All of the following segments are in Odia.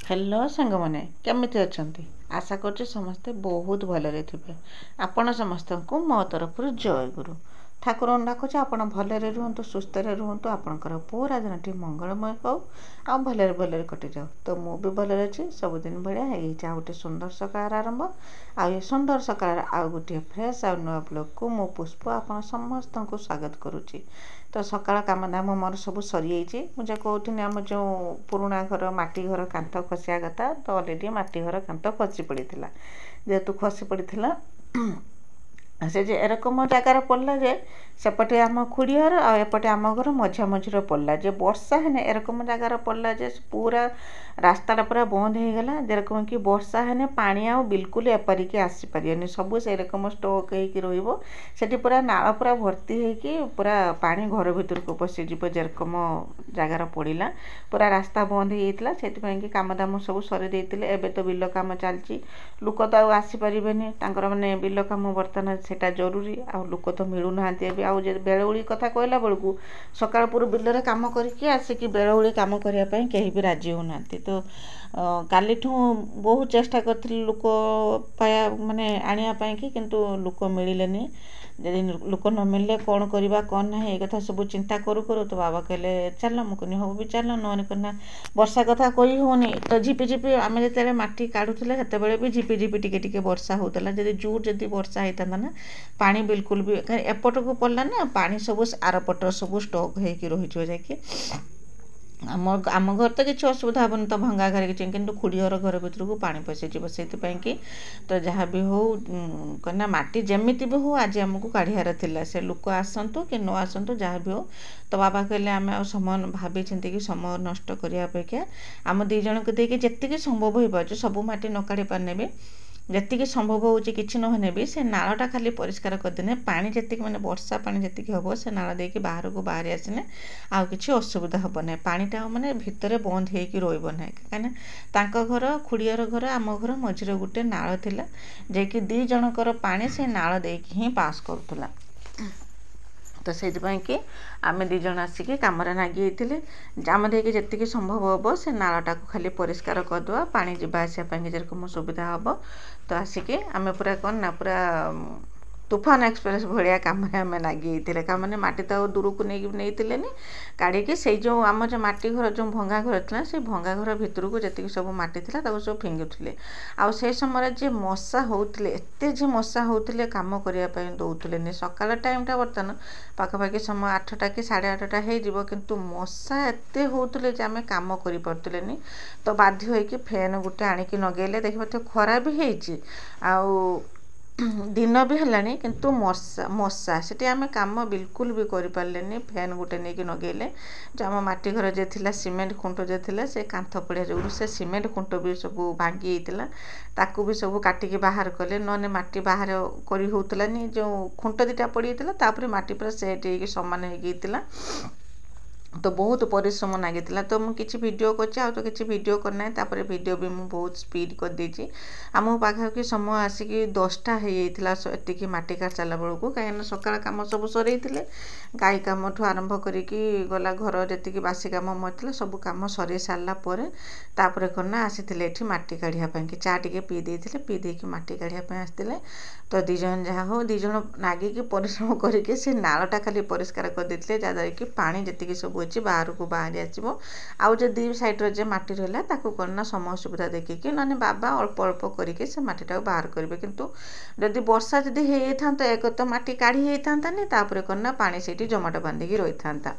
हेलो सांग मैंने केमिति अछंती आशा करछि समस्ते बहुत भलरे थिबे। आपण समस्त को मो तरफ जय गुरु ठाकुर डाकुचे आपण भलरे रुहतु सुस्थ रुहतु आपणकर पूरा दिनटी मंगलमय हो आ भलरे भलरे कटि जाओ। तो मु भी भलरे अछि सबुदिन भाया ये गोटे सुंदर सकाळ आरंभ आ ये सुंदर सकाळ आ गोटे फ्रेश आ नुआ ब्लॉग को मो पुष्प आपण समस्त को स्वागत करुछि। तो सकाळ काम दाम मोर सब सरी जाइए मुझे कहूँ आम जो पुराणा घर माटी घर कांथ खसिया कथा तो अलरेडी माटी घर कांथ खसी पड़ा जेहेतु खसी पड़ा से जे एरकम जगार पड़ला जे सेपटे आम खुड़ी घर आ एपटे आम घर मझा मझीर पड़ला जे वर्षा है एरकम जगार पड़ला जे पूरा रास्ताटा पूरा बंद हो गला जेरकम कि वर्षा है पानी आ बिल्कुल एपारिकी आसीपारे सब से रकम स्टक हो पूरा नाल पूरा भर्ती होगी पूरा पानी घर भीतर को पशिज जेरकम जगार पड़ा पूरा रास्ता बंद होता से कम दाम सब सरी एबे तो बिल कम चलती लोक तो आसीपारे माने बिल कम बर्तमान सेटा जरूरी आ लोक तो मिलूना बेलुड़ी कथा कहला बेलू सकाल पूर्व बिलरे कम करके आसिक बेलुड़ी कम करने कहीं भी राजी होना। तो काली बहुत चेष्टा करी लोक पाया माने आने की किंतु लोक मिलेनि जदि लोक न मिलले कौन करवा कौन ना ये कथा सब चिंता करू करू तो बाबा कहले चल मुकुनी हो भी चल नन करना वर्षा कथा कही होनी तो झिपी झिपी आम जो माटी काढ़ुले से भी झिपी झिपी टिके वर्षा होता जदि जोर जदि वर्षा होता ना पानी बिल्कुल भी एपट को पड़ला ना पानी सब आरपट सब स्टक हो रही आम घर तो किसी असुविधा हेनी तो भंगा घर कि खुड़ी घर भर को पानी पशिज से तो जहाँ भी हो कहना माटी जमी भी हो आज आमको काढ़ार थिला से लोक आसतु कि न आसतु जहाँ भी हो तो बाबा कहले आम आ समय भाभी चिंतिकी समय नष्ट करने अपेक्षा आम दी जन को देखिए जी संभव हो पार्छ सब माटी न काढ़ी पारने भी जी संभव हो कि नहने भी से नालटा खाली परिष्कार करदेने पानी जी मैंने वर्षा पानी जी हम से नाल देकी बाहर को बाहरी आसने आउ कि असुविधा हम ना पानीटा मैंने भितर बंद होना कहीं घर खुड़ियर घर आम घर मझीरे गोटे नाल थिला जे कि दी जनकर पानी से नाल देकी ही पास करूला। तो से कि आम दीज आसिक कम नागी आम देखिए जी संभव हम से नालटा को खाली परिष्कार करदे पानी जावासवाई जेरकम सुविधा हम तो आसिक आम पूरा कौन ना पूरा तूफान एक्सप्रेस भाया कम आम नागी मैंने माटी तो दूर को नहीं काढ़ी से जो आम जो माटी घर जो भंगा घर था से भंगा घर भितर को जी सब माटी था सब फिंगुले आउ से समय जे मशा होते एत मशा होते कम करने दौले सकाल टाइमटा बर्तमान पाखापाखि समय 8टा कि 8:30 हो किंतु मशा एत होते आम कम कर तो बाध्य होगी फैन गोटे आणिकी नगेले देखिए खरा भी होती दिन भी है किंतु मशा मशा से आम कम बिल्कुल भी करें फैन गोटे नहीं नगेले जो आम माटी घर जे थिला सीमेंट खुंट जे थिला से कांथ पड़िया जो से सीमेंट खुंट भी सब भांगी होता ताकू भी सब काटिकी बाहर कले नने माटी बाहर करी होतलानी जो खुंट दीटा पड़ी होता माटी पूरा सेट हो सामान होता तो बहुत परिश्रम लगी तो मुझे किसी वीडियो कर तो किसी वीडियो करना तापर वीडियो भी मुझे बहुत स्पीड कर देची आम पाखापाखि समय आसिक 10टा होती माटी काट सारा बेलू कहीं सकाल कम सब सर गाई कम ठू आरंभ करी गला घर जी बासी कम मरता सब कम सर सारापर तापर करना आसी माटी काढ़ापी चा टे पी देते माटी काढ़ापी आसते तो दीज जहाँ हो दीज नागिकी परिश्रम करके से नालटा खाली परिष्कार कर देते जहाँद्वारा कि पानी जी सब अच्छी बाहर को बाहरी आसो आउ जो दी साइड्रे जो माटी रहा करना समय सुविधा देखिए ना बाबा अल्प अल्प करके से माटीटा बाहर करेंगे किंतु जदि वर्षा जदि हो था एक तो माटी काढ़ी होता तापर करना पानी से जमाट बांधिकी रही था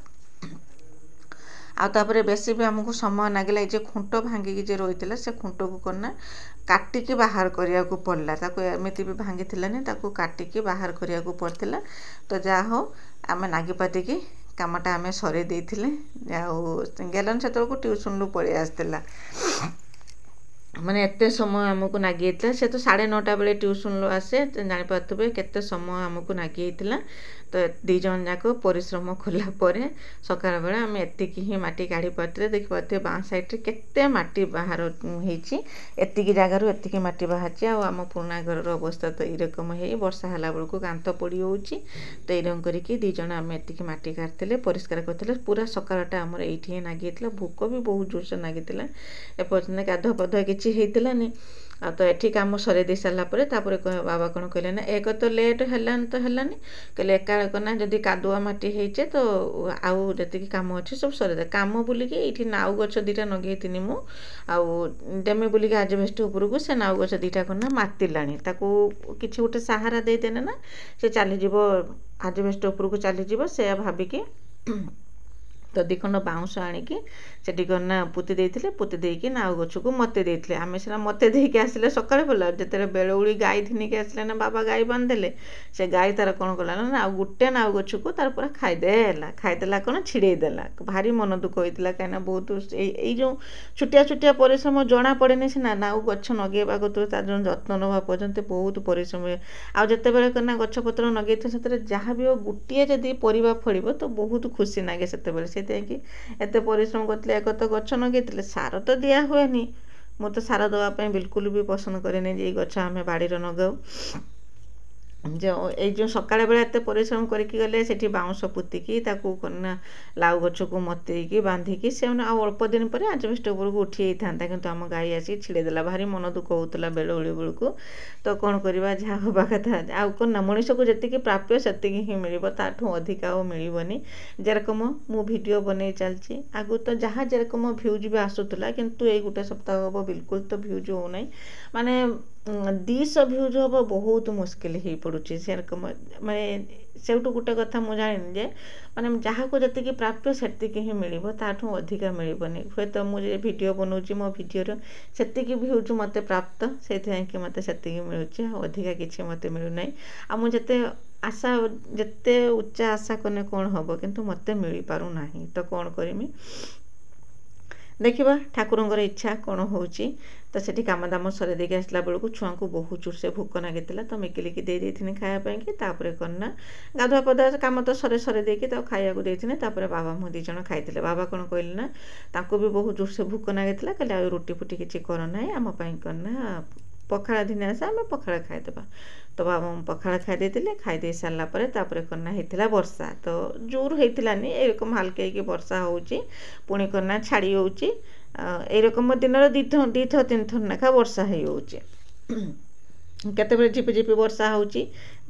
आउे बेसी भी आमको समय लगे ये खुंट भांगिकी जे रही से खुंट को करना काटिकी बाहर करने को पड़ला एमती भी भांगी काटिकी बाहर करने को पड़ता तो जहाँ हो आम नागिपातिकी कामटा आम सर देते गेलन से ट्यूशन रु पलि आसला ମାନେ ଏତେ ସମୟ ଆମକୁ ଲାଗି ଯାଇଥିଲା। ସେ ତ 9:30 ବେଳେ ଟ୍ୟୁସନ୍ରୁ ଆସେ, ଜାଣିପାରୁଥିବେ କେତେ ସମୟ ଆମକୁ ଲାଗି ଯାଇଥିଲା। ତ 2 ଜଣ ଯାକ ପରିଶ୍ରମ କଲା ପରେ ସକାଳ ବେଳେ ଆମେ ଏତିକି ହିଁ ମାଟି କାଢ଼ି ପାରୁଥିଲେ। ଦେଖିପାରୁଥିବେ ବାଁ ସାଇଡ଼୍ରେ କେତେ ମାଟି ବାହାର ହେଇଛି, ଏତିକି ଜାଗାରୁ ଏତିକି ମାଟି ବାହାରିଛି। ଆଉ ଆମ ପୁରୁଣା ଘରର ଅବସ୍ଥା ତ ଏଇରକମ ହେଇ ବର୍ଷା ହେଲା ବେଳକୁ କାନ୍ଥ ପଡ଼ି ହେଉଛି। ତ ଏଇରକମ କରିକି 2 ଜଣ ଆମେ ଏତିକି ମାଟି କାଢ଼ିଥିଲେ, ପରିଷ୍କାର କରିଥିଲେ। ପୁରା ସକାଳଟା ଆମର ଏଇଠି ହିଁ ଲାଗିଯାଇଥିଲା। ଭୋକ ବି ବହୁତ ଜୋରସେ ଲାଗିଥିଲା। ଏପର୍ଯ୍ୟନ୍ତ ଗାଧୁଆ ପାଧୁଆ କିଛି ହେଇଥିଲାନି। ଆଉ ତ ଏଠି କାମ ସରେଇ ଦେଇ ସାରିଲା ପରେ ତାପରେ ବାବା କ'ଣ କହିଲେ ନା, ଏକ ତ ଲେଟ୍ ହେଲାନି ତ ହେଲାନି, କହିଲେ ଏକାବେଳକ ନା ଯଦି କାଦୁଆ ମାଟି ହେଇଛେ ତ ଆଉ ଯେତିକି କାମ ଅଛି ସବୁ ସରେଇଦେ। କାମ ବୁଲିକି ଏଇଠି ନାଉ ଗଛ 2ଟା ଲଗେଇଥିଲି ମୁଁ, ଆଉ ଡେମି ବୁଲିକି ଆଜବେଷ୍ଟ ଉପରକୁ ସେ ନାଉ ଗଛ 2ଟା ନା ମାତିଲାଣି। ତାକୁ କିଛି ଗୋଟେ ସାହାରା ଦେଇଦେଲେ ନା ସେ ଚାଲିଯିବ, ଆଜବେଷ୍ଟ ଉପରକୁ ଚାଲିଯିବ। ସେୟା ଭାବିକି ତ 2 ଖଣ୍ଡ ବାଉଁଶ ଆଣିକି ସେଠି ନା ପୋତି ଦେଇଥିଲେ। ପୋତି ଦେଇକି ନାଉ ଗଛକୁ ମତେ ଦେଇଥିଲେ। ଆମେ ସିନା ମତେ ଦେଇକି ଆସିଲେ ସକାଳେ ଭଲ, ଯେତେବେଳେ ବେଳଉଳି ଗାଈ ଧିନିକି ଆସିଲେ ନା ବାବା ଗାଈ ବାନ୍ଧିଦେଲେ। ସେ ଗାଈ ତାର କ'ଣ କଲା ନା ଆଉ ଗୋଟେ ନାଉ ଗଛକୁ ତାର ପୁରା ଖାଇଦେଲା କ'ଣ ଛିଡ଼େଇ ଦେଲା। ଭାରି ମନ ଦୁଃଖ ହେଇଥିଲା, କାହିଁକିନା ବହୁତ ଏଇ ଯେଉଁ ଛୋଟିଆ ପରିଶ୍ରମ ଜଣାପଡ଼େନି ସିନା, ନାଉ ଗଛ ଲଗେଇବା କତୁରୁ ତାର ଯେଉଁ ଯତ୍ନ ନେବା ପର୍ଯ୍ୟନ୍ତ ବହୁତ ପରିଶ୍ରମ ହୁଏ। ଆଉ ଯେତେବେଳେ ନା ଗଛପତ୍ର ଲଗେଇଥିବ ସେଥିରେ ଯାହା ବି ହଉ ଗୋଟିଏ ଯଦି ପରିବା ଫଳିବ ତ ବହୁତ ଖୁସି ଲାଗେ ସେତେବେଳେ। ସେଥିପାଇଁ କି ଏତେ ପରିଶ୍ରମ କରିଥିଲେ। ଏକ ତ ଗଛ ଲଗେଇଥିଲେ, ସାର ତ ଦିଆ ହୁଏନି। ମୁଁ ତ ସାର ଦେବା ପାଇଁ ବିଲକୁଲ ବି ପସନ୍ଦ କରେନି ଯେ ଏଇ ଗଛ ଆମେ ବାଡ଼ିରେ ଲଗାଉ। ଏଇ ଯେଉଁ ସକାଳ ବେଳେ ଏତେ ପରିଶ୍ରମ କରିକି ଗଲେ, ସେଠି ବାଉଁଶ ପୋତିକି ତାକୁ ନା ଲାଉ ଗଛକୁ ମତେଇକି ବାନ୍ଧିକି ସେମାନେ ଆଉ ଅଳ୍ପ ଦିନ ପରେ ଆଜବେଷ୍ଟ ଉପରକୁ ଉଠି ଯାଇଥାନ୍ତା, କିନ୍ତୁ ଆମ ଗାଈ ଆସିକି ଛିଡ଼େଇ ଦେଲା। ଭାରି ମନ ଦୁଃଖ ହେଉଥିଲା ବେଳଉଳି ବେଳକୁ। ତ କ'ଣ କରିବା, ଯାହା ହେବା କଥା। ଆଉ କ'ଣ ନା, ମଣିଷକୁ ଯେତିକି ପ୍ରାପ୍ୟ ସେତିକି ହିଁ ମିଳିବ, ତାଠୁ ଅଧିକା ଆଉ ମିଳିବନି। ଯେରକମ ମୁଁ ଭିଡ଼ିଓ ବନେଇ ଚାଲିଛି, ଆଗରୁ ତ ଯାହା ଯେରକମ ଭ୍ୟୁଜ୍ ବି ଆସୁଥିଲା, କିନ୍ତୁ ଏଇ ଗୋଟେ ସପ୍ତାହ ହେବ ବିଲକୁଲ ତ ଭ୍ୟୁଜ୍ ହେଉନାହିଁ। ମାନେ 200 ଭ୍ୟୁଜ୍ ହେବ ବହୁତ ମୁସ୍କିଲ ହେଇପଡ଼ୁଛି। ସେରକମ ମାନେ ସେଇଠୁ ଗୋଟେ କଥା ମୁଁ ଜାଣିନି ଯେ ମାନେ ଯାହାକୁ ଯେତିକି ପ୍ରାପ୍ୟ ସେତିକି ହିଁ ମିଳିବ, ତାଠୁ ଅଧିକା ମିଳିବନି। ହୁଏତ ମୁଁ ଯେ ଭିଡ଼ିଓ ବନାଉଛି, ମୋ ଭିଡ଼ିଓର ସେତିକି ଭ୍ୟୁଜ୍ ମୋତେ ପ୍ରାପ୍ତ, ସେଇଥିପାଇଁ କି ମୋତେ ସେତିକି ମିଳୁଛି, ଆଉ ଅଧିକା କିଛି ମୋତେ ମିଳୁନାହିଁ। ଆଉ ମୁଁ ଯେତେ ଉଚ୍ଚା ଆଶା କଲେ କ'ଣ ହେବ, କିନ୍ତୁ ମୋତେ ମିଳିପାରୁନାହିଁ। ତ କ'ଣ କରିମି, ଦେଖିବା ଠାକୁରଙ୍କର ଇଚ୍ଛା କ'ଣ ହେଉଛି। ତ ସେଠି କାମ ଦାମ ସରେଇ ଦେଇକି ଆସିଲା ବେଳକୁ ଛୁଆଙ୍କୁ ବହୁତ ଜୋରସେ ଭୋକ ଲାଗିଥିଲା। ତ ମିକିଲିକି ଦେଇଥିଲି ଖାଇବା ପାଇଁକି। ତାପରେ କ'ଣ ନା ଗାଧୁଆ ପାଧୁଆ କାମ ତ ସରେଇ ଦେଇକି ତାକୁ ଖାଇବାକୁ ଦେଇଥିଲି। ତାପରେ ବାବା ମୁଁ 2 ଜଣ ଖାଇଥିଲେ। ବାବା କ'ଣ କହିଲେ ନା, ତାଙ୍କୁ ବି ବହୁତ ଜୋରସେ ଭୋକ ଲାଗିଥିଲା। କହିଲେ ଆଉ ରୁଟି ଫୁଟି କିଛି କର ନାହିଁ, ଆମ ପାଇଁ କ'ଣ ନା ପଖାଳ ଦିନେ ଆସେ, ଆମେ ପଖାଳ ଖାଇଦେବା। ତ ବାବା ମୁଁ ପଖାଳ ଖାଇ ଦେଇଥିଲି। ଖାଇ ଦେଇ ସାରିଲା ପରେ ତାପରେ କ'ଣ ନା ହେଇଥିଲା ବର୍ଷା। ତ ଜୋର ହେଇଥିଲାନି, ଏରକମ ହାଲକା ହେଇକି ବର୍ଷା ହେଉଛି, ପୁଣି କ'ଣ ନା ଛାଡ଼ି ହେଉଛି। ଏଇରକମ ଦିନରେ 2 ଥର 3 ଥର ଲେଖା ବର୍ଷା ହେଇଯାଉଛି। କେତେବେଳେ ଝିପିଝିପି ବର୍ଷା ହେଉଛି,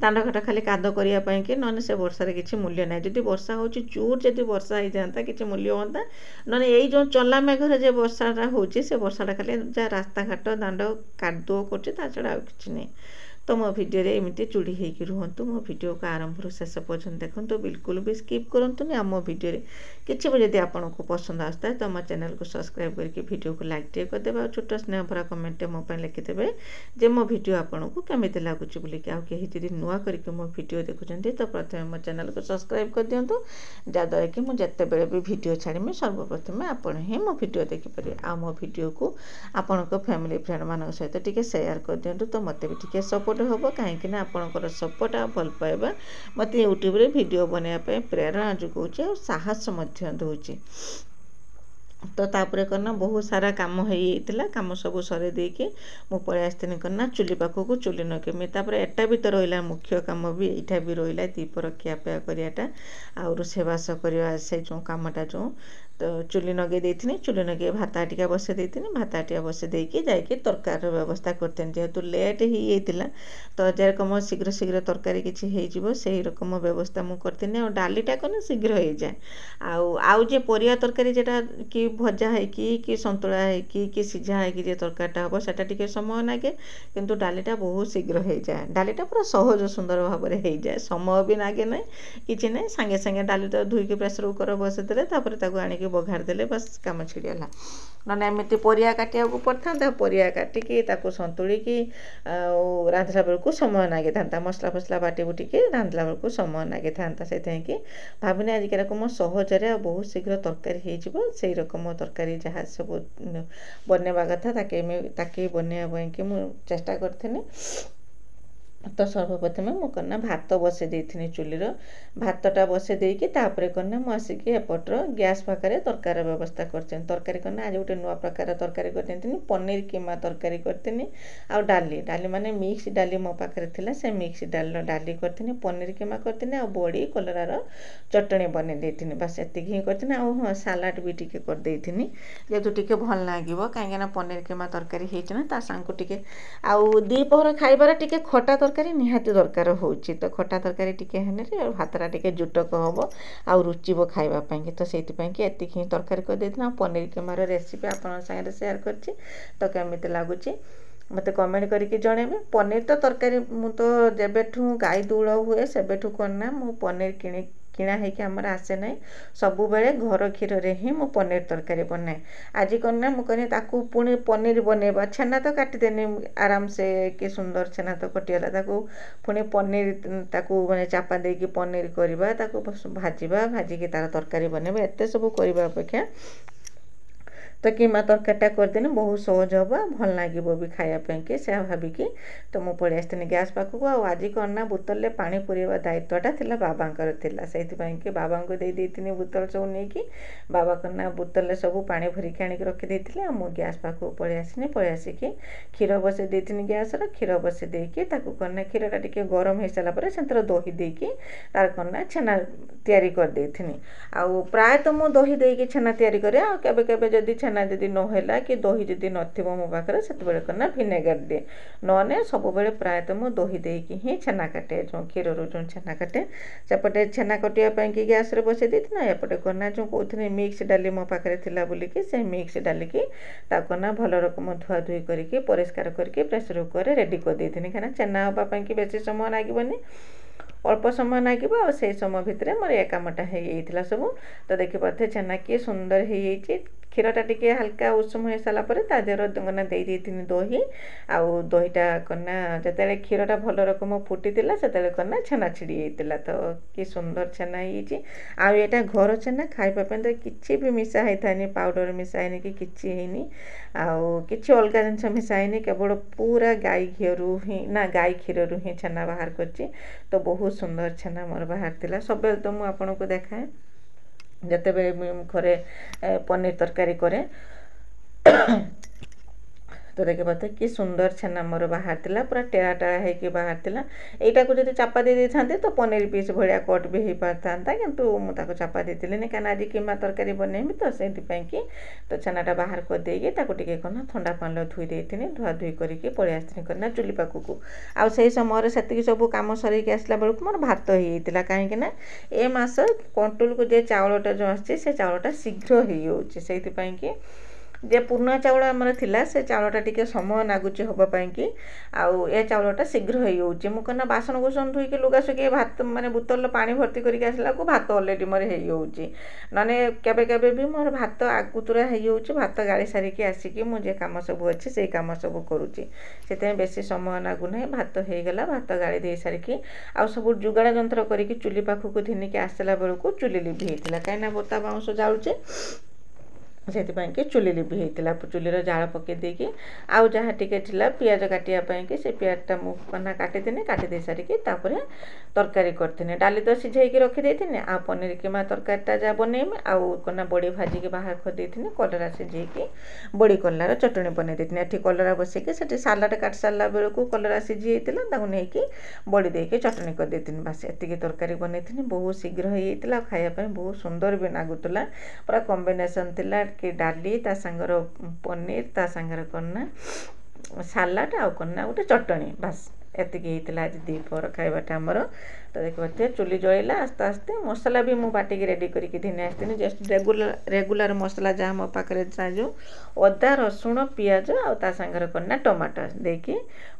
ଦାଣ୍ଡଘାଟ ଖାଲି କାଦ କରିବା ପାଇଁକି, ନହେଲେ ସେ ବର୍ଷାରେ କିଛି ମୂଲ୍ୟ ନାହିଁ। ଯଦି ବର୍ଷା ହେଉଛି ଜୋର, ଯଦି ବର୍ଷା ହେଇଯାଆନ୍ତା କିଛି ମୂଲ୍ୟ ହୁଅନ୍ତା। ନହେଲେ ଏଇ ଯେଉଁ ଚଲା ମେଘରେ ଯେ ବର୍ଷାଟା ହେଉଛି, ସେ ବର୍ଷାଟା ଖାଲି ଯାହା ରାସ୍ତାଘାଟ ଦାଣ୍ଡ କାଦୁଅ କରୁଛି, ତା ଛଡ଼ା ଆଉ କିଛି ନାହିଁ। ତ ମୋ ଭିଡ଼ିଓରେ ଏମିତି ଚୁଡ଼ି ହେଇକି ରୁହନ୍ତୁ। ମୋ ଭିଡ଼ିଓକୁ ଆରମ୍ଭରୁ ଶେଷ ପର୍ଯ୍ୟନ୍ତ ଦେଖନ୍ତୁ, ବିଲକୁଲ ବି ସ୍କିପ୍ କରନ୍ତୁନି। ଆଉ ମୋ ଭିଡ଼ିଓରେ କିଛି ବି ଯଦି ଆପଣଙ୍କୁ ପସନ୍ଦ ଆସୁଥାଏ ତ ମୋ ଚ୍ୟାନେଲକୁ ସବସ୍କ୍ରାଇବ୍ କରିକି ଭିଡ଼ିଓକୁ ଲାଇକ୍ ଟିକେ କରିଦେବେ। ଆଉ ଛୋଟ ସ୍ନେହ ଭରା କମେଣ୍ଟରେ ମୋ ପାଇଁ ଲେଖିଦେବେ ଯେ ମୋ ଭିଡ଼ିଓ ଆପଣଙ୍କୁ କେମିତି ଲାଗୁଛି ବୋଲିକି। ଆଉ କେହି ଯଦି ନୂଆ କରିକି ମୋ ଭିଡ଼ିଓ ଦେଖୁଛନ୍ତି ତ ପ୍ରଥମେ ମୋ ଚ୍ୟାନେଲକୁ ସବସ୍କ୍ରାଇବ୍ କରିଦିଅନ୍ତୁ, ଯାହାଦ୍ୱାରା କି ମୁଁ ଯେତେବେଳେ ବି ଭିଡ଼ିଓ ଛାଡ଼ିବି ସର୍ବପ୍ରଥମେ ଆପଣ ହିଁ ମୋ ଭିଡ଼ିଓ ଦେଖିପାରିବେ। ଆଉ ମୋ ଭିଡ଼ିଓକୁ ଆପଣଙ୍କ ଫ୍ୟାମିଲି ଫ୍ରେଣ୍ଡମାନଙ୍କ ସହିତ ଟିକେ ସେୟାର କରିଦିଅନ୍ତୁ, ତ ମୋତେ ବି ଟିକେ ସପୋର୍ଟ ହେବ। କାହିଁକିନା ଆପଣଙ୍କର ସପୋର୍ଟ ଆଉ ଭଲ ପାଇବା ମୋତେ ୟୁଟ୍ୟୁବରେ ଭିଡ଼ିଓ ବନେଇବା ପାଇଁ ପ୍ରେରଣା ଯୋଗାଉଛି, ଆଉ ସାହସ ମଧ୍ୟ ଦେଉଛି। ତ ତାପରେ କ'ଣ ନା ବହୁତ ସାରା କାମ ହେଇଯାଇଥିଲା। କାମ ସବୁ ସରେଇ ଦେଇକି ମୁଁ ପଳେଇ ଆସିଥିଲି କ'ଣ ନା ଚୁଲି ପାଖକୁ, ଚୁଲି ଲଗେଇମି। ତାପରେ ଏଟା ବି ତ ରହିଲା ମୁଖ୍ୟ କାମ ବି, ଏଇଟା ବି ରହିଲା ଦ୍ୱିପହର ଖିଆପିଆ କରିବାଟା, ଆଉ ରୋଷେଇବାସ କରିବା, ସେଇ ଯେଉଁ କାମଟା ଯେଉଁ। ତ ଚୁଲି ଲଗେଇ ଦେଇଥିଲି। ଚୁଲି ଲଗେଇ ଭାତ ହାଟିକା ବସେଇ ଦେଇଥିଲି। ଭାତ ହାଟିକା ବସେଇ ଦେଇକି ଯାଇକି ତରକାରୀର ବ୍ୟବସ୍ଥା କରିଥିଲି। ଯେହେତୁ ଲେଟ୍ ହେଇଯାଇଥିଲା ତ ଯେରକମ ଶୀଘ୍ର ତରକାରୀ କିଛି ହେଇଯିବ ସେଇ ରକମ ବ୍ୟବସ୍ଥା ମୁଁ କରିଥିଲି। ଆଉ ଡାଲିଟା କଲେ ଶୀଘ୍ର ହେଇଯାଏ। ଆଉ ଯେ ପରିବା ତରକାରୀ ଯେଟା କି ଭଜା ହେଇକି କି ସନ୍ତୁଳା ହେଇକି କି ସିଝା ହେଇକି ଯେ ତରକାରୀଟା ହେବ, ସେଟା ଟିକେ ସମୟ ଲାଗେ, କିନ୍ତୁ ଡାଲିଟା ବହୁତ ଶୀଘ୍ର ହେଇଯାଏ। ଡାଲିଟା ପୁରା ସହଜ ସୁନ୍ଦର ଭାବରେ ହେଇଯାଏ, ସମୟ ବି ଲାଗେ ନାହିଁ, କିଛି ନାହିଁ। ସାଙ୍ଗେ ସାଙ୍ଗେ ଡାଲିଟା ଧୋଇକି ପ୍ରେସର କୁକର ବସେଇ ଦେଲେ, ତାପରେ ତାକୁ ଆଣିକି ଦେଇକି ବଘାରି ଦେଲେ ବାସ୍ କାମ ଛିଡ଼ିଗଲା। ନହେଲେ ଏମିତି ପରିବା କାଟିବାକୁ ପଡ଼ିଥାନ୍ତା, ପରିବା କାଟିକି ତାକୁ ସନ୍ତୁଳିକି ଆଉ ରାନ୍ଧିଲା ବେଳକୁ ସମୟ ଲାଗିଥାନ୍ତା, ମସଲା ଫସଲା ବାଟି ବୁଟିକି ରାନ୍ଧିଲା ବେଳକୁ ସମୟ ଲାଗିଥାନ୍ତା। ସେଥିପାଇଁକି ଭାବିନି ଆଜିକା ରକମ ସହଜରେ ଆଉ ବହୁତ ଶୀଘ୍ର ତରକାରୀ ହେଇଯିବ, ସେଇ ରକମ ତରକାରୀ ଯାହା ସବୁ ବନେଇବା କଥା ତାକେ ବନେଇବା ପାଇଁକି ମୁଁ ଚେଷ୍ଟା କରିଥିଲି। ତ ସର୍ବପ୍ରଥମେ ମୁଁ କନା ଭାତ ବସେଇ ଦେଇଥିଲି ଚୁଲିର, ଭାତଟା ବସେଇ ଦେଇକି ତାପରେ କନା ମୁଁ ଆସିକି ଏପଟର ଗ୍ୟାସ୍ ପାଖରେ ତରକାରୀର ବ୍ୟବସ୍ଥା କରିଥିଲି। ତରକାରୀ କନା ଆଜି ଗୋଟେ ନୂଆ ପ୍ରକାର ତରକାରୀ କରିଦେଇଥିଲି, ପନିର କିମା ତରକାରୀ କରିଥିଲି। ଆଉ ଡାଲି ମାନେ ମିକ୍ସ ଡାଲି ମୋ ପାଖରେ ଥିଲା, ସେ ମିକ୍ସ ଡାଲିର ଡାଲି କରିଥିଲି, ପନିର କିମା କରିଥିଲି, ଆଉ ବଡ଼ି କଲରାର ଚଟଣି ବନେଇ ଦେଇଥିଲି। ବାସ୍ ଏତିକି ହିଁ କରିଥିଲି। ଆଉ ହଁ, ସାଲାଡ଼ ବି ଟିକେ କରିଦେଇଥିଲି, ଯେହେତୁ ଟିକେ ଭଲ ଲାଗିବ, କାହିଁକିନା ପନିର କିମା ତରକାରୀ ହେଇଛି ନା, ତା ସାଙ୍ଗକୁ ଟିକେ ଆଉ ଦ୍ୱିପହର ଖାଇବାରେ ଟିକେ ଖଟା ତରକାରୀ ନିହାତି ଦରକାର ହେଉଛି। ତ ଖଟା ତରକାରୀ ଟିକେ ହେଲେ ଭାତଟା ଟିକେ ଜୁଟକ ହେବ ଆଉ ରୁଚିବ ଖାଇବା ପାଇଁକି। ତ ସେଇଥିପାଇଁକି ଏତିକି ହିଁ ତରକାରୀ କରିଦେଇଥିଲି। ଆଉ ପନିର କିମାର ରେସିପି ଆପଣଙ୍କ ସାଙ୍ଗରେ ସେୟାର କରିଛି। ତ କେମିତି ଲାଗୁଛି ମୋତେ କମେଣ୍ଟ କରିକି ଜଣେଇବେ। ପନିର ତ ତରକାରୀ ମୁଁ ତ ଯେବେଠୁ ଗାଈ ଦୋଳ ହୁଏ ସେବେଠୁ କନା ମୁଁ ପନିର କିଣା ହେଇକି ଆମର ଆସେ ନାହିଁ, ସବୁବେଳେ ଘର କ୍ଷୀରରେ ହିଁ ମୁଁ ପନିର ତରକାରୀ ବନାଏ। ଆଜି କନା ମୁଁ କହିଲି ତାକୁ ପୁଣି ପନିର ବନେଇବା, ଛେନା ତ କାଟିଦେନି ଆରାମସେ, କି ସୁନ୍ଦର ଛେନା ତ କଟିଗଲା, ତାକୁ ପୁଣି ପନିର ତାକୁ ମାନେ ଚାପା ଦେଇକି ପନିର କରିବା, ତାକୁ ଭାଜିକି ତାର ତରକାରୀ ବନେଇବା, ଏତେ ସବୁ କରିବା ଅପେକ୍ଷା ତ କିମା ତରକାରୀଟା କରିଦେନି, ବହୁତ ସହଜ ହେବ, ଭଲ ଲାଗିବ ବି ଖାଇବା ପାଇଁକି, ସେୟା ଭାବିକି ତ ମୁଁ ପଳେଇ ଆସିଥିଲି ଗ୍ୟାସ୍ ପାଖକୁ। ଆଉ ଆଜି କ'ଣ ନା ବୋତଲରେ ପାଣି ପୁରେଇବା ଦାୟିତ୍ୱଟା ଥିଲା ବାବାଙ୍କର ଥିଲା, ସେଇଥିପାଇଁକି ବାବାଙ୍କୁ ଦେଇଥିଲି ବୋତଲ ସବୁ ନେଇକି। ବାବା କ'ଣ ନା ବୋତଲରେ ସବୁ ପାଣି ଭରିକି ଆଣିକି ରଖିଦେଇଥିଲେ। ଆଉ ମୁଁ ଗ୍ୟାସ୍ ପାଖକୁ ପଳେଇ ଆସିକି କ୍ଷୀର ବସେଇ ଦେଇଥିଲି ଗ୍ୟାସ୍ର, କ୍ଷୀର ବସେଇ ଦେଇକି ତାକୁ କ'ଣ ନା କ୍ଷୀରଟା ଟିକେ ଗରମ ହେଇସାରିଲା ପରେ ସେଥିରେ ଦହି ଦେଇକି ତାର କ'ଣ ନା ଛେନା ତିଆରି କରିଦେଇଥିଲି। ଆଉ ପ୍ରାୟତଃ ମୁଁ ଦହି ଦେଇକି ଛେନା ତିଆରି କରେ, ଆଉ କେବେ କେବେ ଯଦି ଛେନା ଯଦି ନହେଲା କି ଦହି ଯଦି ନଥିବ ମୋ ପାଖରେ ସେତେବେଳେ କ'ଣ ନା ଭିନେଗାର ଦିଏ, ନହେଲେ ସବୁବେଳେ ପ୍ରାୟତଃ ମୁଁ ଦହି ଦେଇକି ହିଁ ଛେନା କାଟେ, ଯେଉଁ କ୍ଷୀରରୁ ଯେଉଁ ଛେନା କାଟେ। ସେପଟେ ଛେନା କଟିବା ପାଇଁକି ଗ୍ୟାସ୍ରେ ବସେଇ ଦେଇଥିଲା, ଏପଟେ କ'ଣ ନା ଯେଉଁ କହୁଥିଲି ମିକ୍ସ ଡାଲି ମୋ ପାଖରେ ଥିଲା ବୋଲିକି ସେ ମିକ୍ସ ଡାଲିକି ତାକୁ ନା ଭଲ ରକମ ଧୁଆଧୁଇ କରିକି ପରିଷ୍କାର କରିକି ପ୍ରେସର କୁକରରେ ରେଡ଼ି କରିଦେଇଥିଲି। କାହିଁକିନା ଛେନା ହେବା ପାଇଁକି ବେଶୀ ସମୟ ଲାଗିବନି, ଅଳ୍ପ ସମୟ ଲାଗିବ, ଆଉ ସେଇ ସମୟ ଭିତରେ ମୋର ଏ କାମଟା ହେଇଯାଇଥିଲା ସବୁ। ତ ଦେଖିପାରୁଥିବେ ଛେନା କି ସୁନ୍ଦର ହେଇଯାଇଛି। କ୍ଷୀରଟା ଟିକେ ହାଲକା ଉଷୁମ ହେଇସାରିଲା ପରେ ତା ଦେହରେ ଦେଇ ଦେଇଥିଲି ଦହି, ଆଉ ଦହିଟା କନା ଯେତେବେଳେ କ୍ଷୀରଟା ଭଲ ରକମ ଫୁଟିଥିଲା ସେତେବେଳେ କନା ଛେନା ଛିଡ଼ି ଯାଇଥିଲା। ତ କି ସୁନ୍ଦର ଛେନା ହେଇଯାଇଛି। ଆଉ ଏଇଟା ଘର ଛେନା, ଖାଇବା ପାଇଁ ତ କିଛି ବି ମିଶା ହେଇଥାନି, ପାଉଡ଼ର ମିଶା ହେଇନି କି କିଛି ହେଇନି, ଆଉ କିଛି ଅଲଗା ଜିନିଷ ମିଶା ହେଇନି, କେବଳ ପୁରା ଗାଈ କ୍ଷୀରରୁ ହିଁ ଛେନା ବାହାର କରିଛି। ତ ବହୁତ ସୁନ୍ଦର ଛେନା ମୋର ବାହାରିଥିଲା। ସବୁବେଳେ ତ ମୁଁ ଆପଣଙ୍କୁ ଦେଖାଏ ଯେତେବେଳେ ମୁଁ ଘରେ ପନିର ତରକାରୀ କରେ। ତ ଦେଖିପାରୁଥିବେ କି ସୁନ୍ଦର ଛେନା ମୋର ବାହାରିଥିଲା, ପୁରା ଟେଳା ଟେଳା ହେଇକି ବାହାରିଥିଲା। ଏଇଟାକୁ ଯଦି ଚାପା ଦେଇଥାନ୍ତି ତ ପନିର ପିସ୍ ଭଳିଆ କଟ୍ ବି ହେଇପାରିଥାନ୍ତା, କିନ୍ତୁ ମୁଁ ତାକୁ ଚାପା ଦେଇଥିଲିନି, କାହିଁକିନା ଆଜି କିମା ତରକାରୀ ବନେଇବି ତ ସେଇଥିପାଇଁକି। ତ ଛେନାଟା ବାହାର କରିଦେଇକି ତାକୁ ଟିକେ କ'ଣ ଥଣ୍ଡା ପାଣିରେ ଧୋଇ ଦେଇଥିଲି, ଧୁଆଧୁଇ କରିକି ପଳେଇ ଆସିଥିଲି ନା ଚୁଲି ପାଖକୁ। ଆଉ ସେଇ ସମୟରେ ସେତିକି ସବୁ କାମ ସରେଇକି ଆସିଲା ବେଳକୁ ମୋର ଭାତ ହେଇଯାଇଥିଲା, କାହିଁକିନା ଏ ମାସ କଣ୍ଟ୍ରୋଲକୁ ଯେ ଚାଉଳଟା ଯେଉଁ ଆସିଛି ସେ ଚାଉଳଟା ଶୀଘ୍ର ହେଇଯାଉଛି, ସେଇଥିପାଇଁକି ଯେ ପୁରୁଣା ଚାଉଳ ଆମର ଥିଲା ସେ ଚାଉଳଟା ଟିକେ ସମୟ ଲାଗୁଛି ହେବା ପାଇଁକି, ଆଉ ଏ ଚାଉଳଟା ଶୀଘ୍ର ହେଇଯାଉଛି। ମୁଁ କ'ଣ ନା ବାସନ କୁସନ ଧୋଇକି ଲୁଗା ଶୁଖେଇ ଭାତ ମାନେ ବୋତଲରେ ପାଣି ଭର୍ତ୍ତି କରିକି ଆସିଲା ବେଳକୁ ଭାତ ଅଲରେଡ଼ି ମୋର ହେଇଯାଉଛି, ନହେଲେ କେବେ କେବେ ବି ମୋର ଭାତ ଆଗୁତୁରା ହେଇଯାଉଛି। ଭାତ ଗାଳି ସାରିକି ଆସିକି ମୁଁ ଯେ କାମ ସବୁ ଅଛି ସେଇ କାମ ସବୁ କରୁଛି, ସେଥିପାଇଁ ବେଶୀ ସମୟ ଲାଗୁନାହିଁ। ଭାତ ହେଇଗଲା, ଭାତ ଗାଳି ଦେଇ ସାରିକି ଆଉ ସବୁ ଯୋଗାଡ଼ ଯନ୍ତ୍ର କରିକି ଚୁଲି ପାଖକୁ ଧିନିକି ଆସିଲା ବେଳକୁ ଚୁଲି ଲିଭି ହେଇଥିଲା, କାହିଁକିନା ବୋତା ବାଉଁଶ ଜାଳୁଛି, ସେଥିପାଇଁକି ଚୁଲି ଲିଭି ହେଇଥିଲା। ଚୁଲିର ଜାଳ ପକାଇ ଦେଇକି ଆଉ ଯାହା ଟିକେ ଥିଲା ପିଆଜ କାଟିବା ପାଇଁକି ସେ ପିଆଜଟା ମୁଁ କନା କାଟିଥିଲି, କାଟି ଦେଇ ସାରିକି ତାପରେ ତରକାରୀ କରିଥିଲି। ଡାଲି ତ ସିଝେଇକି ରଖିଦେଇଥିଲି, ଆଉ ପନିର କିମା ତରକାରୀଟା ଯାହା ବନେଇମି, ଆଉ କନା ବଡ଼ି ଭାଜିକି ବାହାର କରିଦେଇଥିଲି, କଲରା ସିଝେଇକି ବଡ଼ି କଲରାର ଚଟଣି ବନେଇ ଦେଇଥିଲି। ଏଠି କଲରା ବସେଇକି ସେଠି ସାଲାଡ଼ କାଟି ସାରିଲା ବେଳକୁ କଲରା ସିଝି ଯାଇଥିଲା, ତାକୁ ନେଇକି ବଡ଼ି ଦେଇକି ଚଟଣି କରିଦେଇଥିଲି। ବାସ୍ ଏତିକି ତରକାରୀ ବନେଇଥିଲି, ବହୁତ ଶୀଘ୍ର ହେଇଯାଇଥିଲା, ଆଉ ଖାଇବା ପାଇଁ ବହୁତ ସୁନ୍ଦର ବି ଲାଗୁଥିଲା। ପୁରା କମ୍ବିନେସନ୍ ଥିଲା, କି ଡାଲି ତା ସାଙ୍ଗର ପନିର ତା ସାଙ୍ଗରେ କ'ଣ ନା ସାଲାଡ଼ ଆଉ କ'ଣ ନା ଗୋଟେ ଚଟଣି, ବାସ୍ ଏତିକି ହେଇଥିଲା ଆଜି ଦ୍ୱିପହର ଖାଇବାଟା ଆମର। ତ ଦେଖିପାରୁଥିବେ ଚୁଲି ଜଳିଲା ଆସ୍ତେ ଆସ୍ତେ। ମସଲା ବି ମୁଁ ବାଟିକି ରେଡ଼ି କରିକି ଘିନି ଆସିଥିଲି। ଜଷ୍ଟ ରେଗୁଲାର ମସଲା ଯାହା ମୋ ପାଖରେ ଯେଉଁ ଅଦା ରସୁଣ ପିଆଜ ଆଉ ତା ସାଙ୍ଗରେ କନା ଟମାଟୋ ଦେଇକି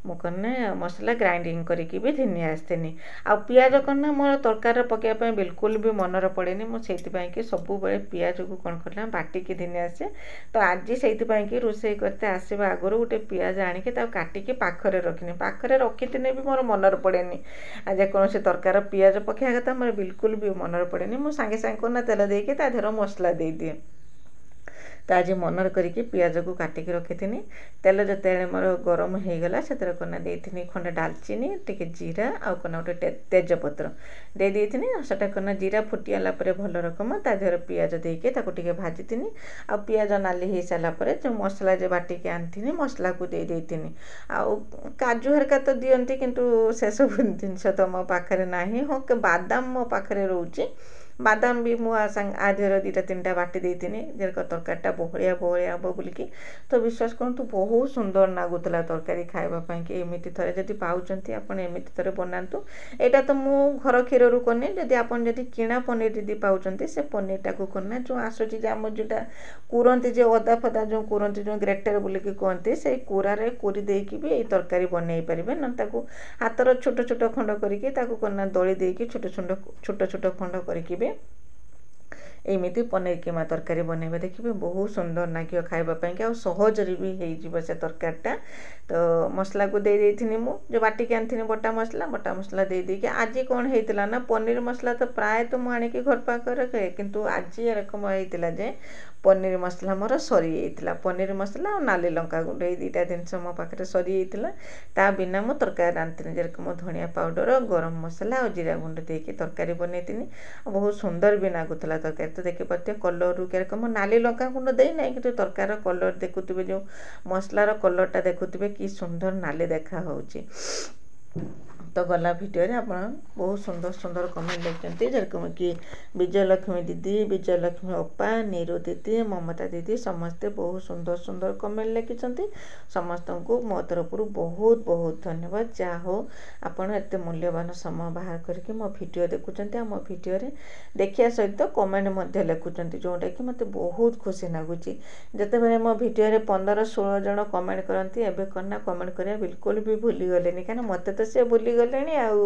ମୁଁ କନା ମସଲା ଗ୍ରାଇଣ୍ଡିଙ୍ଗ କରିକି ବି ଘିନି ଆସିଥିଲି। ଆଉ ପିଆଜ କନା ମୋର ତରକାରୀରେ ପକାଇବା ପାଇଁ ବିଲକୁଲ ବି ମନରେ ପଡ଼େନି। ମୁଁ ସେଇଥିପାଇଁକି ସବୁବେଳେ ପିଆଜକୁ କ'ଣ କଲି ନା ବାଟିକି ଘିନି ଆସେ। ତ ଆଜି ସେଇଥିପାଇଁକି ରୋଷେଇ କରିତେ ଆସିବା ଆଗରୁ ଗୋଟେ ପିଆଜ ଆଣିକି ତାକୁ କାଟିକି ପାଖରେ ରଖିନି। ପାଖରେ ରଖିଥିଲେ ବି ମୋର ମନରେ ପଡ଼େନି। ଆଉ ଯେକୌଣସି ତରକାରୀ ପିଆଜ ପକାଇବା କଥା ମୋର ବିଲକୁଲ ବି ମନରେ ପଡ଼େନି। ମୁଁ ସାଙ୍ଗେ ସାଙ୍ଗେ କନା ତେଲ ଦେଇକି ତା ଦେହରେ ମସଲା ଦେଇଦିଏ। ତ ଆଜି ମନରେ କରିକି ପିଆଜକୁ କାଟିକି ରଖିଥିନି। ତେଲ ଯେତେବେଳେ ମୋର ଗରମ ହେଇଗଲା ସେଥିରେ କନା ଦେଇଥିନି ଖଣ୍ଡେ ଡାଲଚିନି, ଟିକେ ଜିରା ଆଉ କନା ଗୋଟେ ତେଜପତ୍ର ଦେଇଥିନି। ସେଟା କନା ଜିରା ଫୁଟିଗଲା ପରେ ଭଲ ରକମ ତା ଦେହରେ ପିଆଜ ଦେଇକି ତାକୁ ଟିକେ ଭାଜିଥିନି। ଆଉ ପିଆଜ ନାଲି ହେଇସାରିଲା ପରେ ଯେଉଁ ମସଲା ଯେ ବାଟିକି ଆଣିଥିନି ମସଲାକୁ ଦେଇଥିନି। ଆଉ କାଜୁ ହେରିକା ତ ଦିଅନ୍ତି କିନ୍ତୁ ସେସବୁ ଜିନିଷ ତ ମୋ ପାଖରେ ନାହିଁ। ହଁ ବାଦାମ ମୋ ପାଖରେ ରହୁଛି। ବାଦାମ ବି ମୁଁ ଆ ଦେହରେ 2-3ଟା ବାଟି ଦେଇଥିନି ଯେହେତୁ ତରକାରୀଟା ବହଳିଆ ହେବ ବୋଲିକି। ତ ବିଶ୍ୱାସ କରନ୍ତୁ ବହୁତ ସୁନ୍ଦର ଲାଗୁଥିଲା ତରକାରୀ ଖାଇବା ପାଇଁକି। ଏମିତି ଥରେ ଯଦି ପାଉଛନ୍ତି ଆପଣ ଏମିତି ଥରେ ବନାନ୍ତୁ। ଏଇଟା ତ ମୁଁ ଘର କ୍ଷୀରରୁ କନି। ଯଦି ଆପଣ ଯଦି କିଣା ପନିର ଯଦି ପାଉଛନ୍ତି ସେ ପନିରଟାକୁ କନା ଯେଉଁ ଆସୁଛି ଯେ ଆମର ଯେଉଁଟା କୁରନ୍ତି ଯେ ଅଦା ଫଦା ଯେଉଁ କୁରନ୍ତି ଯେଉଁ ଗ୍ରେଟର ବୋଲିକି କୁହନ୍ତି ସେଇ କୁରାରେ କୁରି ଦେଇକି ବି ଏଇ ତରକାରୀ ବନେଇ ପାରିବେ। ନହେଲେ ତାକୁ ହାତର ଛୋଟ ଛୋଟ ଖଣ୍ଡ କରିକି ତାକୁ କନା ଦଳି ଦେଇକି ଛୋଟ ଛୋଟ ଖଣ୍ଡ କରିକି ବି ଏମିତି ପନିର କିମା ତରକାରୀ ବନେଇବେ। ଦେଖିବେ ବହୁତ ସୁନ୍ଦର ଲାଗିବ ଖାଇବା ପାଇଁକି। ଆଉ ସହଜରେ ବି ହେଇଯିବ ସେ ତରକାରୀଟା। ତ ମସଲାକୁ ଦେଇଥିନି ମୁଁ ଯେଉଁ ବାଟିକି ଆଣିଥିନି ବଟା ମସଲା ଦେଇକି ଆଜି କ'ଣ ହେଇଥିଲା ନା ପନିର ମସଲା ତ ପ୍ରାୟତଃ ମୁଁ ଆଣିକି ଘର ପାଖରେ ଖାଏ। କିନ୍ତୁ ଆଜି ଏରକମ ହେଇଥିଲା ଯେ ପନିର ମସଲା ମୋର ସରିଯାଇଥିଲା। ପନିର ମସଲା ଆଉ ନାଲି ଲଙ୍କା ଗୁଣ୍ଡ ଏଇ 2ଟା ଜିନିଷ ମୋ ପାଖରେ ସରିଯାଇଥିଲା। ତା ବିନା ମୁଁ ତରକାରୀ ରାନ୍ଧିଥିଲି। ଯେରକମ ଧନିଆ ପାଉଡ଼ର, ଗରମ ମସଲା ଆଉ ଜିରା ଗୁଣ୍ଡ ଦେଇକି ତରକାରୀ ବନେଇଥିଲି। ବହୁତ ସୁନ୍ଦର ବି ଲାଗୁଥିଲା ତରକାରୀ। ତ ଦେଖିପାରୁଥିବେ କଲରରୁ କେରକମ ନାଲି ଲଙ୍କା ଗୁଣ୍ଡ ଦେଇନାହିଁ କିନ୍ତୁ ତରକାରୀର କଲର ଦେଖୁଥିବେ ଯେଉଁ ମସଲାର କଲରଟା ଦେଖୁଥିବେ କି ସୁନ୍ଦର ନାଲି ଦେଖା ହେଉଛି। ତ ଗଲା ଭିଡ଼ିଓରେ ଆପଣ ବହୁତ ସୁନ୍ଦର କମେଣ୍ଟ ଲେଖିଛନ୍ତି। ଯେରକମ କି ବିଜୟଲକ୍ଷ୍ମୀ ଦିଦି, ବିଜୟଲକ୍ଷ୍ମୀ ଅପା, ନିରୁ ଦିଦି, ମମତା ଦିଦି ସମସ୍ତେ ବହୁତ ସୁନ୍ଦର କମେଣ୍ଟ ଲେଖିଛନ୍ତି। ସମସ୍ତଙ୍କୁ ମୋ ତରଫରୁ ବହୁତ ଧନ୍ୟବାଦ। ଯାହା ହଉ ଆପଣ ଏତେ ମୂଲ୍ୟବାନ ସମୟ ବାହାର କରିକି ମୋ ଭିଡ଼ିଓ ଦେଖୁଛନ୍ତି। ଆଉ ମୋ ଭିଡ଼ିଓରେ ଦେଖିବା ସହିତ କମେଣ୍ଟ ମଧ୍ୟ ଲେଖୁଛନ୍ତି ଯେଉଁଟାକି ମୋତେ ବହୁତ ଖୁସି ଲାଗୁଛି। ଯେତେବେଳେ ମୋ ଭିଡ଼ିଓରେ 15-16 ଜଣ କମେଣ୍ଟ କରନ୍ତି ଏବେ କନା କମେଣ୍ଟ କରିବା ବିଲକୁଲ ବି ଭୁଲିଗଲେନି। କାରଣ ମୋତେ ତ ସେ ଭୁଲିଗଲେଣି ଆଉ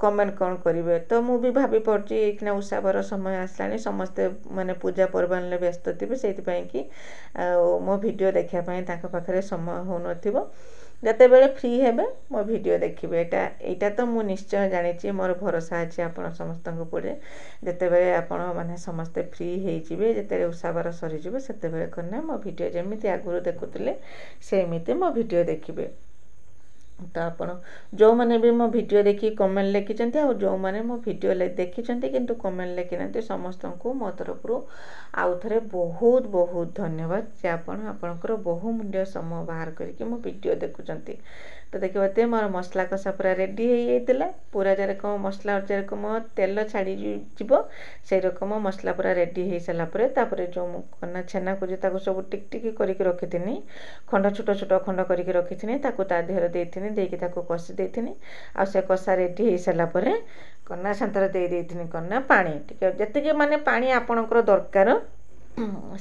କମେଣ୍ଟ କ'ଣ କରିବେ। ତ ମୁଁ ବି ଭାବି ପଡ଼ୁଛି ଏଇଖିନା ଉଷାବାର ସମୟ ଆସିଲାଣି ସମସ୍ତେ ମାନେ ପୂଜା ପର୍ବାଣିରେ ବ୍ୟସ୍ତ ଥିବେ। ସେଇଥିପାଇଁକି ଆଉ ମୋ ଭିଡ଼ିଓ ଦେଖିବା ପାଇଁ ତାଙ୍କ ପାଖରେ ସମୟ ହେଉନଥିବ। ଯେତେବେଳେ ଫ୍ରି ହେବେ ମୋ ଭିଡ଼ିଓ ଦେଖିବେ। ଏଇଟା ତ ମୁଁ ନିଶ୍ଚୟ ଜାଣିଛି। ମୋର ଭରସା ଅଛି ଆପଣ ସମସ୍ତଙ୍କ ଉପରେ। ଯେତେବେଳେ ଆପଣ ମାନେ ସମସ୍ତେ ଫ୍ରି ହେଇଯିବେ, ଯେତେବେଳେ ଉଷାବାର ସରିଯିବ ସେତେବେଳେ କନା ମୋ ଭିଡ଼ିଓ ଯେମିତି ଆଗରୁ ଦେଖୁଥିଲେ ସେମିତି ମୋ ଭିଡ଼ିଓ ଦେଖିବେ। ତ ଆପଣ ଯେଉଁମାନେ ବି ମୋ ଭିଡ଼ିଓ ଦେଖିକି କମେଣ୍ଟ ଲେଖିଛନ୍ତି ଆଉ ଯେଉଁମାନେ ମୋ ଭିଡ଼ିଓ ଦେଖିଛନ୍ତି କିନ୍ତୁ କମେଣ୍ଟ ଲେଖିନାହାନ୍ତି ସମସ୍ତଙ୍କୁ ମୋ ତରଫରୁ ଆଉ ଥରେ ବହୁତ ଧନ୍ୟବାଦ ଯେ ଆପଣ ଆପଣଙ୍କର ବହୁମୂଲ୍ୟ ସମୟ ବାହାର କରିକି ମୋ ଭିଡ଼ିଓ ଦେଖୁଛନ୍ତି। ତ ଦେଖିପାରୁଥିବେ ମୋର ମସଲା କଷା ପୁରା ରେଡ଼ି ହେଇଯାଇଥିଲା। ପୁରା ଯେରକମ ମସଲା ଯେରକମ ତେଲ ଛାଡ଼ିଯିବ ସେଇ ରକମ ମସଲା ପୁରା ରେଡ଼ି ହେଇସାରିଲା ପରେ ତାପରେ ଯେଉଁ କନା ଛେନାକୁ ଯେ ତାକୁ ସବୁ ଟିକି କରିକି ରଖିଥିନି ଛୋଟ ଖଣ୍ଡ କରିକି ରଖିଥିନି ତାକୁ ତା ଦେହରେ ଦେଇକି ତାକୁ କଷି ଦେଇଥିନି। ଆଉ ସେ କଷା ରେଡ଼ି ହେଇସାରିଲା ପରେ କନା ସାନ୍ତର ଦେଇଥିନି କନା ପାଣି ଟିକେ ଯେତିକି ମାନେ ପାଣି ଆପଣଙ୍କର ଦରକାର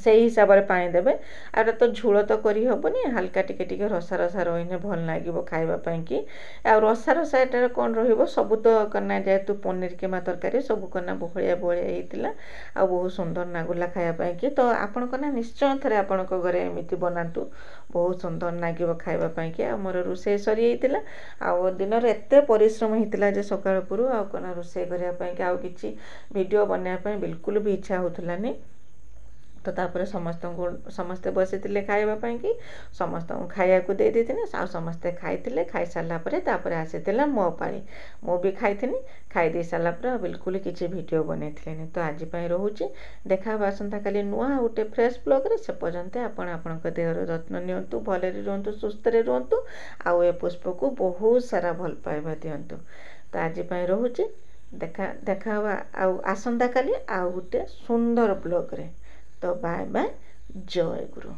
ସେଇ ହିସାବରେ ପାଣି ଦେବେ। ଆଉ ଏଟା ତ ଝୋଳ ତ କରିହେବନି। ହାଲକା ଟିକେ ରସା ରହିଲେ ଭଲ ଲାଗିବ ଖାଇବା ପାଇଁକି। ଆଉ ରସା ଏଟାରେ କ'ଣ ରହିବ ସବୁ ତ କନା ଯେହେତୁ ପନିର କିମା ତରକାରୀ ସବୁ କନା ବହଳିଆ ହେଇଥିଲା। ଆଉ ବହୁତ ସୁନ୍ଦର ଲାଗୁଲା ଖାଇବା ପାଇଁକି। ତ ଆପଣ କନା ନିଶ୍ଚୟ ଥରେ ଆପଣଙ୍କ ଘରେ ଏମିତି ବନାନ୍ତୁ। ବହୁତ ସୁନ୍ଦର ଲାଗିବ ଖାଇବା ପାଇଁକି। ଆଉ ମୋର ରୋଷେଇ ସରିଯାଇଥିଲା। ଆଉ ଦିନରେ ଏତେ ପରିଶ୍ରମ ହେଇଥିଲା ଯେ ସକାଳପୁରୁ ଆଉ କନା ରୋଷେଇ କରିବା ପାଇଁକି ଆଉ କିଛି ଭିଡ଼ିଓ ବନେଇବା ପାଇଁ ବିଲକୁଲ ବି ଇଚ୍ଛା ହେଉଥିଲାନି। ତ ତାପରେ ସମସ୍ତେ ବସିଥିଲେ ଖାଇବା ପାଇଁକି। ସମସ୍ତଙ୍କୁ ଖାଇବାକୁ ଦେଇଥିନି। ଆଉ ସମସ୍ତେ ଖାଇଥିଲେ। ଖାଇସାରିଲା ପରେ ତାପରେ ଆସିଥିଲା ମୋ ପାଳି। ମୁଁ ବି ଖାଇଥିନି। ଖାଇ ଦେଇ ସାରିଲା ପରେ ଆଉ ବିଲକୁଲ କିଛି ଭିଡ଼ିଓ ବନେଇଥିଲିନି। ତ ଆଜି ପାଇଁ ରହୁଛି। ଦେଖା ହେବା ଆସନ୍ତାକାଲି ନୂଆ ଗୋଟେ ଫ୍ରେଶ୍ ବ୍ଲଗ୍ରେ। ସେ ପର୍ଯ୍ୟନ୍ତ ଆପଣ ଆପଣଙ୍କ ଦେହର ଯତ୍ନ ନିଅନ୍ତୁ। ଭଲରେ ରୁହନ୍ତୁ, ସୁସ୍ଥରେ ରୁହନ୍ତୁ। ଆଉ ଏ ପୁଷ୍ପକୁ ବହୁତ ସାରା ଭଲ ପାଇବା ଦିଅନ୍ତୁ। ତ ଆଜି ପାଇଁ ରହୁଛି। ଦେଖା ହେବା ଆଉ ଆସନ୍ତାକାଲି ଆଉ ଗୋଟେ ସୁନ୍ଦର ବ୍ଲଗ୍ରେ। ତ ବାଏ ଜୟ ଗୁରୁ।